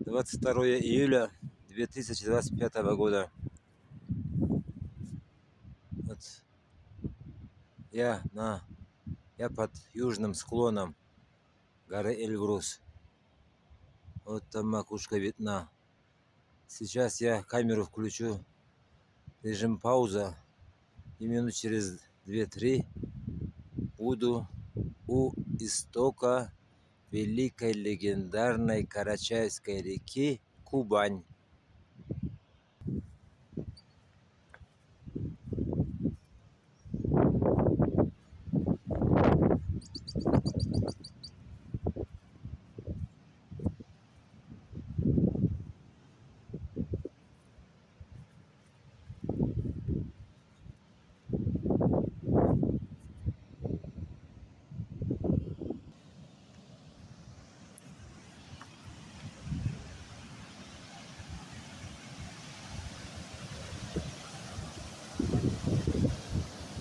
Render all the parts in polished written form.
22 июля 2025 года. Вот я под южным склоном горы Эльбрус. Вот там макушка видна. Сейчас я камеру включу, режим пауза, и минут через 2-3 буду у истока великой легендарной Карачаевской реки Кубань.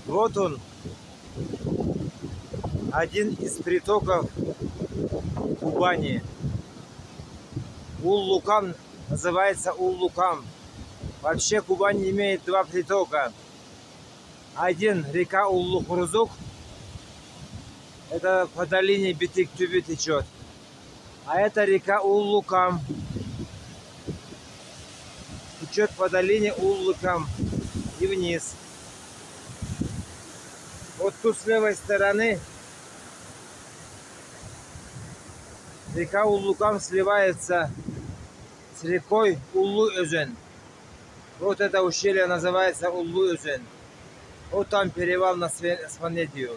Вот он, один из притоков Кубани. Ул-Лукам называется Ул-Лукам. Вообще Кубань имеет два притока. Один река Ул-Лухурзук, это по долине Битик-Тюби течет. А это река Ул-Лукам, течет по долине Ул-Лукам и вниз. Вот тут с левой стороны река Ул-Лукам сливается с рекой Уллу-Өзен. Вот это ущелье называется Уллу-Өзен. Вот там перевал на Сванедию.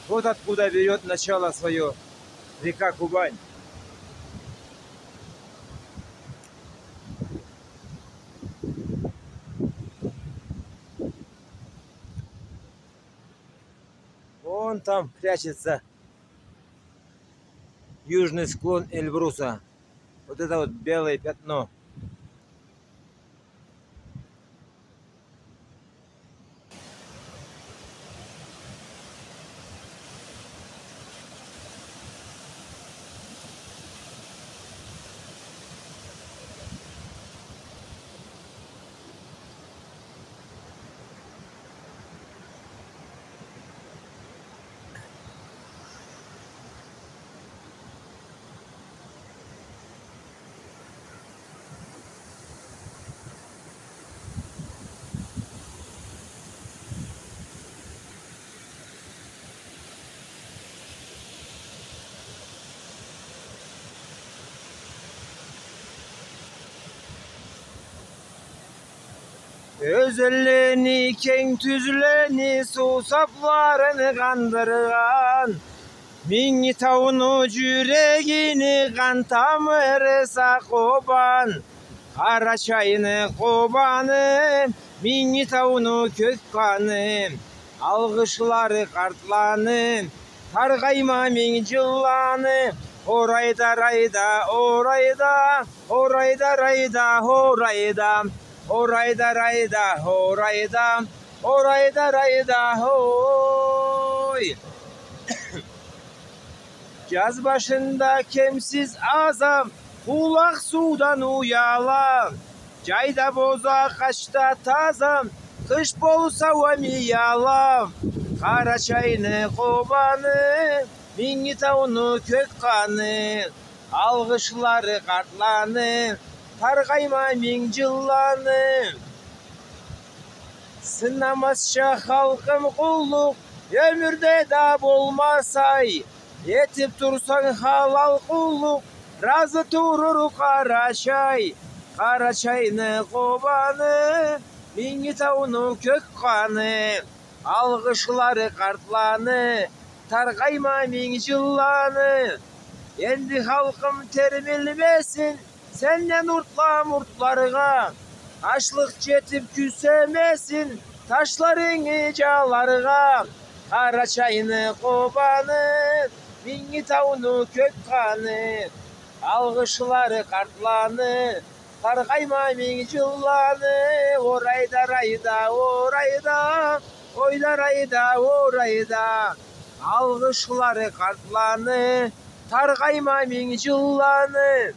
Вот откуда берет начало свое река Кубань. Вон там прячется южный склон Эльбруса. Вот это вот белое пятно. Özelleni, keng tüzleni, su saplarını kandırgan. Mingi taunu yüreğini kan tamırsa koban. Kara çayını kobanı, mingi taunu kök kanı. Algışları kartlanı, targayma min cıllanı. Orayda rayda, orayda, orayda rayda, orayda. Orayda rayda, orayda, orayda rayda, hoy. Yaz başında kemsiz azam, kulak sudan uyalan. Cayda boza kaçta tazam, kış bolsa yalam. Kara çayını kobanı, mingi taunu kök kanı. Algışları kartlanı, targayma min cıllanı. Sınamazça halkım kulluk, ömürde da bolmasay. Yetip dursan halal kulluk, razı durur Karaçay. Karaçayını kobanı, mingi taunu kök kanı. Algışları kartlanı, targayma min cıllanı. Endi halkım terbilmesin, senden urtla murtlarına. Açlık çetip küsemesin, taşların calarına. Karaçayını kobanı, mingi taunu kök kanı. Algışları kartlanı, kargayma min cıllanı, orayda rayda, orayda, oyda rayda, orayda. Algışları kartlanı, targayma min cıllanı.